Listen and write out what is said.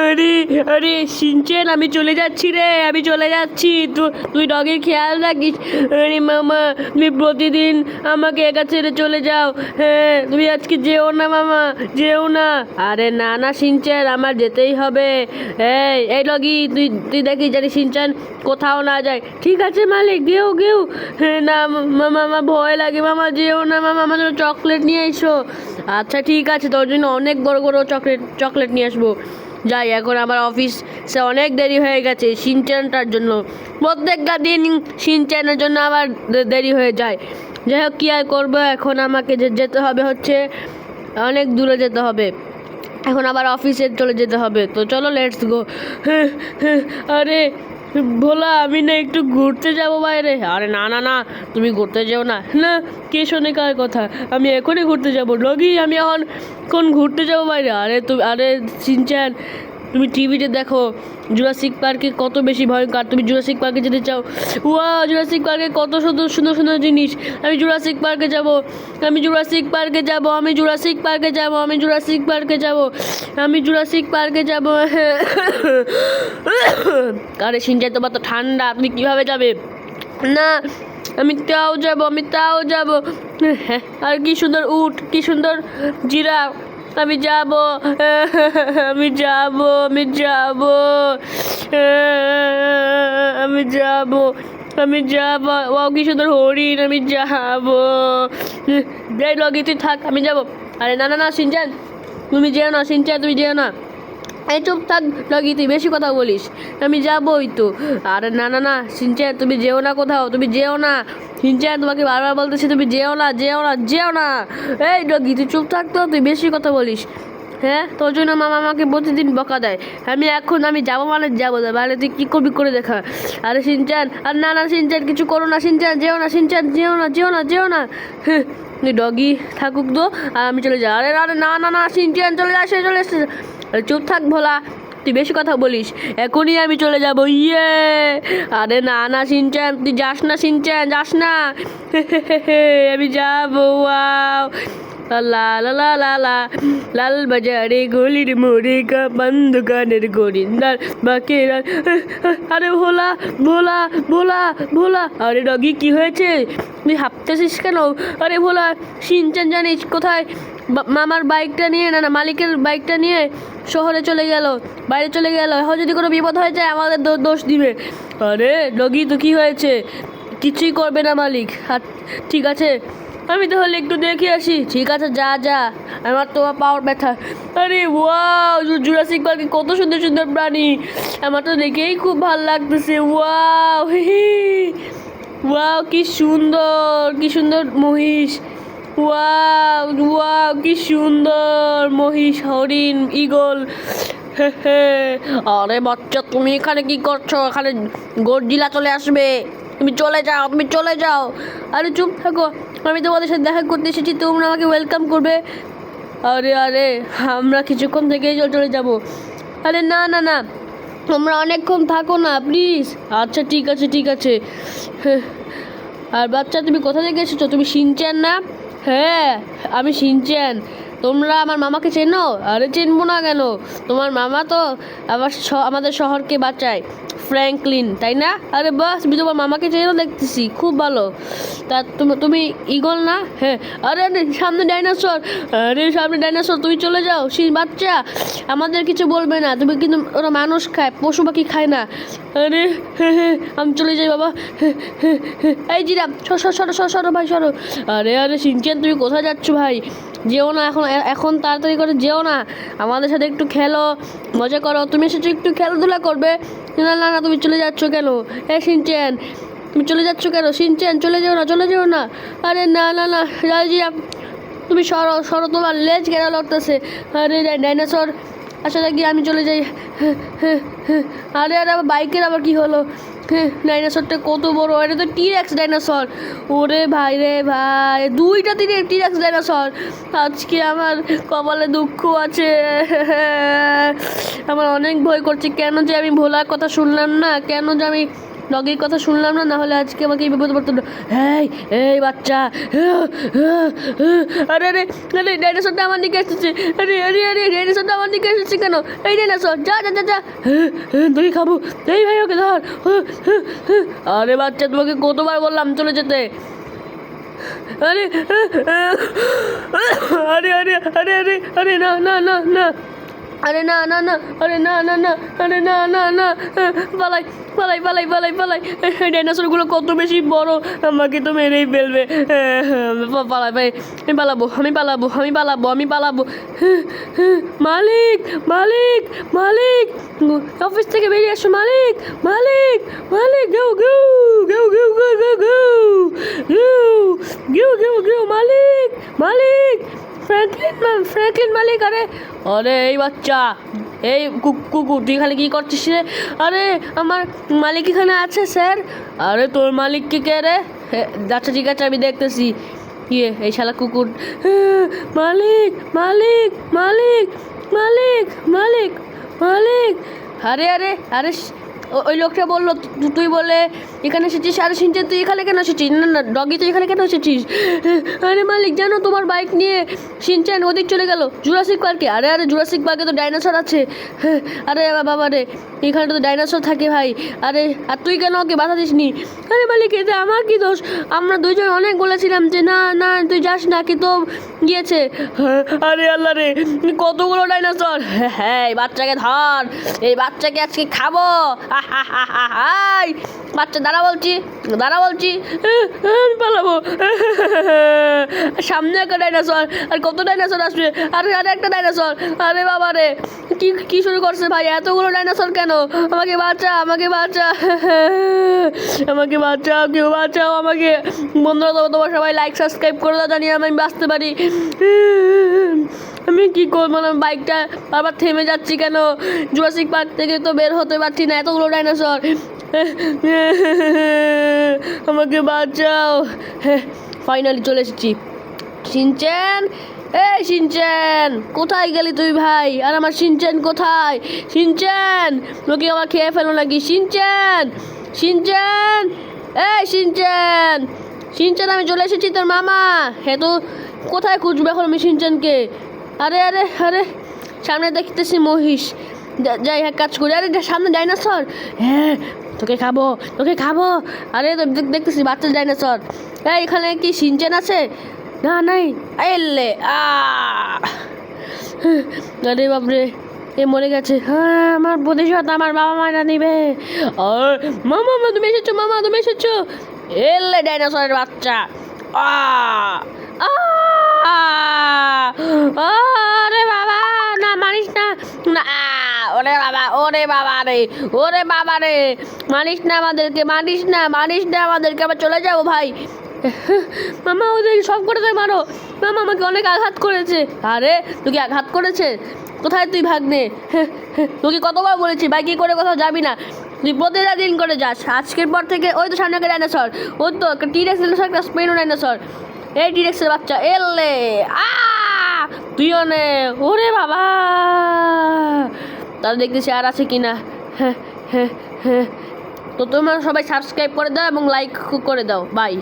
আরে আরে শিনচেন, আমি চলে যাচ্ছি রে, আমি চলে যাচ্ছি। তুই ডগের খেয়াল রাখিস। আরে মামা, তুমি প্রতিদিন আমাকে একা ছেড়ে চলে যাও। হ্যাঁ, তুমি আজকে যেও না মামা, যেও না। আরে না না শিনচেন, আমার যেতেই হবে। এই ডগি, তুই তুই দেখি জানি শিনচেন কোথাও না যায়। ঠিক আছে মালিক, গেও গেও। হ্যাঁ না মামা, আমার ভয় লাগে মামা, যেও না মামা, আমার জন্য চকলেট নিয়ে এসো। আচ্ছা ঠিক আছে, তোর জন্য অনেক বড় বড় চকলেট নিয়ে আসবো। যাই, এখন আমার অফিসে অনেক দেরি হয়ে গেছে শিনচ্যানটার জন্য। প্রত্যেকটা দিন শিনচ্যানের জন্য আমার দেরি হয়ে যায়। যাই হোক, কী আর করবো, এখন আমাকে যেতে হবে হচ্ছে অনেক দূরে যেতে হবে। এখন আবার অফিসে চলে যেতে হবে, তো চলো লেটস গো। আরে ভোলা, আমি না একটু ঘুরতে যাব বাইরে। আরে না না না, তুমি ঘুরতে যাও না। না, কে শোনে কার কথা? আমি এখনই ঘুরতে যাব লগি, আমি এখন কোন ঘুরতে যাব বাইরে। আরে শিনচ্যান, তুমি টিভিতে দেখো জুরাসিক পার্কে কত বেশি ভয়ঙ্কর। তুমি জুরাসিক পার্কে যেতে চাও? ওয়া, জুরাসিক পার্কে কত সুন্দর সুন্দর সুন্দর জিনিস। আমি জুরাসিক পার্কে যাব, আমি জুরাসিক পার্কে যাব, আমি জুরাসিক পার্কে যাব, আমি জুরাসিক পার্কে যাব, আমি জুরাসিক পার্কে যাব। আরে শিনচ্যান, তোমার তো ঠান্ডা, তুমি কীভাবে যাবে? না, আমি তাও যাব, আমি তাও যাব। আর কি সুন্দর উট, কি সুন্দর জিরাফ। আমি যাব, আমি যাব, আমি যাব, আমি যাব, আমি যাব। ও কি সুন্দর হরিণ, আমি যাব। যাই লগি, তুই থাক, আমি যাব। আরে না না না শিনচ্যান, তুমি যেও না শিনচ্যান, তুমি যেও না। এই চুপ থাক লগি, তুই বেশি কথা বলিস। আমি যাবোই তো। আরে না না না শিনচ্যান, তুমি যেও না কোথাও, তুমি যেও না। শিনচ্যান, তোমাকে বারবার বলতেছি তুমি যেও না, যেও না, যেও না। এই লগি, তুই চুপ থাক তো, তুই বেশি কথা বলিস। হ্যাঁ, তোর জন্য মামা আমাকে প্রতিদিন বকা দেয়। আমি যাবো মানে যাবো না, মানে তুই কী করবি করে দেখা। আরে শিনচ্যান, আর না না শিনচ্যান, কিছু করো না শিনচ্যান, যেও না শিনচ্যান, যেও না, যেও না, যেও না। ডগি থাকুক তো, আর আমি চলে যাই। আরে আরে না না না শিনচ্যান, চলে আসে, চলে এসে। চুপ থাক ভোলা, তুই বেশি কথা বলিস। এখনই আমি চলে যাব। ইয়ে, আরে না না শিনচ্যান, তুই যাস না শিনচ্যান, যাস না। আমি যাবো। ওয়াও, লা লা লা লা লা, লাল বাজারে গলির মোড়ে বন্ধ গানের গরিন্দার বাকেরা। আরে ভোলা ভোলা ভোলা ভোলা, আরে ডগি কি হয়েছে? তুই হাঁপতেছিস কেন? আরে ভোলা, শিনচ্যান জানিস কোথায়? মামার বাইকটা নিয়ে, না না মালিকের বাইকটা নিয়ে শহরে চলে গেল, বাইরে চলে গেল। এখন যদি কোনো বিপদ হয়ে যায় আমাদের দোষ দিবে। আরে ডগি, তো কি হয়েছে? কিছুই করবে না মালিক। ঠিক আছে, আমি তাহলে একটু দেখে আসি। ঠিক আছে, যা যা, আমার তো পাওয়ার ব্যথা। আরে ওয়াও, জুরাসিক পার্কে কত সুন্দর সুন্দর প্রাণী, আমার তো দেখেই খুব ভালো লাগতেছে। ওয়াও, ওয়াও, কি সুন্দর, কি সুন্দর মহিষ। ওয়াও ওয়াও, কি সুন্দর মহিষ, হরিণ, ঈগল। আরে বাচ্চা, তুমি এখানে কি করছো? এখানে গডজিলা চলে আসবে, তুমি চলে যাও, তুমি চলে যাও। আরে চুপ থাকো, আমি তোমাদের সাথে দেখা করতে এসেছি, তোমরা আমাকে ওয়েলকাম করবে। আরে আরে, আমরা কিছুক্ষণ থেকেই চলে যাব। আরে না না না, তোমরা অনেকক্ষণ থাকো না প্লিজ। আচ্ছা ঠিক আছে, ঠিক আছে। আর বাচ্চা, তুমি কোথা থেকে এসেছো? তুমি শিনচ্যান না? হ্যাঁ, আমি শিনচ্যান। তোমরা আমার মামাকে চেনো? আরে চিনবো না কেন, তোমার মামা তো আমাদের শহরকে বাঁচায়, ফ্র্যাঙ্কলিন, তাই না? আরে বাস, আমি তোমার মামাকে চেনো দেখতেছি, খুব ভালো। তা তুমি ঈগল না? হ্যাঁ। আরে আরে, সামনে ডাইনোসর, আরে সামনে ডাইনোসর, তুমি চলে যাও। বাচ্চা, আমাদের কিছু বলবে না, তুমি কিন্তু, ওরা মানুষ খায়, পশু পাখি খায় না। আরে আমি চলে যাই বাবা। এই জিরাফ, সরো ভাই, সরো। আরে আরে শিনচ্যান, তুমি কোথায় যাচ্ছ ভাই? যেও না, এখন তাড়াতাড়ি করে যেও না, আমাদের সাথে একটু খেলো, মজা করো। তুমি এসেছো একটু খেলাধুলা করবে। না না না, তুমি চলে যাচ্ছ কেন? শিনচ্যান, তুমি চলে যাচ্ছ কেন? শিনচ্যান, চলে যেও না, চলে যেও না। আরে না না না, জিরাফ, তুমি সরো, তোমার লেজ কেন লড়তেছে? আরে ডাইনোসর, আসলে কি আমি চলে যাই। আরে আরে, আবার বাইকের আবার কি হলো? ডাইনোসরটা কত বড়, এটা তো টিরেক্স ডাইনোসর। ওরে ভাই রে ভাই, দুইটা টিরেক্স ডাইনোসর। আজকে আমার কপালে দুঃখ আছে। আমার অনেক ভয় করছে, কেন যে আমি ভোলার কথা শুনলাম না, কেন যে আমি ডগির কথা শুনলাম না, না হলে আজকে আমাকে এই বিপদে পড়তো না। এই বাচ্চা, আরে আরে আরে ডাইনোসরটা আমার দিকে এসেছে, আরে আরে আরে ডাইনোসরটা আমার দিকে এসেছে কেন? এই ডাইনোসর যা যা যা যা, তোকে খাবো। এই ভাই ওকে ধর। আরে বাচ্চা, তোমাকে কতবার বললাম চলে যেতে। আরে আরে আরে আরে আরে আরে না না না না, আরে না না না, আরে না না না, আরে না না না, পালাই পালাই পালাই পালাই পালাই। ডাইনোসরগুলো কত বেশি বড়, আমাকে তো মেরেই ফেলবে। পালাই ভাই, আমি পালাবো আমি পালাবো আমি পালাবো আমি পালাবো। মালিক মালিক মালিক, অফিস থেকে বেরিয়ে আসো মালিক মালিক মালিক, গেউ গেউ গেউ গেউ গেউ গেউ গেউ গেউ গেউ গেউ, মালিক মালিক, ফ্র্যাঙ্কলিন মালিক। আরে আরে এই বাচ্চা, এই কুকুর, তুই এখানে কী করছিস রে? আরে আমার মালিক এখানে আছে স্যার। আরে তোর মালিক কে রে? আচ্ছা ঠিক আছে, আমি দেখতেছি। ইয়ে এই শালা কুকুর। মালিক মালিক মালিক মালিক মালিক মালিক। আরে আরে আরে ওই লোকটা বললো তুই বলে এখানে এসেছিস। আরে শিনচান, তুই এখানে কেন এসেছিস? না না ডগি, তুই এখানে কেন এসেছিস? আরে মালিক, জানো তোমার বাইক নিয়ে শিনচান ওদিক চলে গেল জুরাসিক পার্কে। আরে আরে জুরাসিক পার্কে তো ডাইনোসর আছে। আরে বাবা রে, এখানে তো ডাইনোসর থাকে ভাই। আরে আর তুই কেন ওকে বাধা দিসনি? আরে মালিক, এতে আমার কি দোষ? আমরা দুইজন অনেক বলেছিলাম যে না না তুই যাস না, কিন্তু গিয়েছে। আরে আল্লাহ রে, কতগুলো ডাইনোসর! হ্যাঁ এই বাচ্চাকে ধর, এই বাচ্চাকে আজকে খাবো। বাচ্চা দাঁড়া বলছি, দাঁড়া বলছি, পালাবো। সামনে একটা ডাইনোসর, আর কত ডাইনোসর আসবে? আরে আরে একটা ডাইনোসর। আরে বাবা রে, কি কি শুরু করছে ভাই? এতগুলো ডাইনোসর কেন? আমাকে বাঁচা, আমাকে বাঁচা, আমাকে বাঁচাও, কেউ বাঁচাও আমাকে। বন্ধুরা তোমার সবাই লাইক সাবস্ক্রাইব করে দাও, জানি আমি বাঁচতে পারি। আমি কি করবো? না বাইকটা আবার থেমে যাচ্ছি কেন? জুরাসিক পার্ক থেকে তো বের হতে পারছি না, এতগুলো ডাইনোসর। আমাকে বাঁচাও। ফাইনালি চলে এসেছি। শিনচান, এই শিনচান, কোথায় গেলি তুই ভাই? আর আমার শিনচান কোথায়? শিনচান, লোকে আমার খেয়ে ফেলো নাকি? শিনচান, শিনচান, এই শিনচান, শিনচান, আমি চলে এসেছি তোর মামা। হ্যাঁ তো কোথায় খুঁজবে এখন আমি শিনচানকে? আরে আরে আরে, সামনে দেখতেছি মহিষ। যাই এক কাজ করি। আরে সামনে ডাইনোসর। হ্যাঁ তোকে খাবো, তোকে খাবো। আরে দেখতেছি বাচ্চা ডাইনোসর। এই এখানে কি শিনচান আছে? না নাই। এলে আরে বাপরে, এ মরে গেছে। হ্যাঁ আমার প্রতিশোধ আমার বাবা মারা নিবে। মামা তুমি এসেছো, মামা তুমি এসেছো। এলে ডাইনোসরের বাচ্চা। ওরে বাবা, না মানিস না, না ওরে বাবা, ওরে বাবা রে, ওরে বাবা রে, মানিস না আমাদেরকে, মানিস না, মানিস না আমাদেরকে, আবার চলে যাবো ভাই। মামা ওদের সব করে মারো। মামা আমাকে অনেক আঘাত করেছে। আরে তোকে আঘাত করেছে? কোথায় তুই ভাগ্নে? তোকে কতবার বলেছি বাইকে করে কোথাও যাবি না, তুই প্রতিদিন করে যাস। আজকের পর থেকে ওই তো সামনে একটা ডাইনোসর, ওই তো একটা টিরেক্স ডাইনোসর, একটা স্পেনো ডাইনোসর। এই টিরেক্সের বাচ্চা এলে তুই নে। ওরে বাবা, তাহলে দেখতেছি আর আছে কিনা। তো তোমরা সবাই সাবস্ক্রাইব করে দাও এবং লাইক করে দাও। বাই।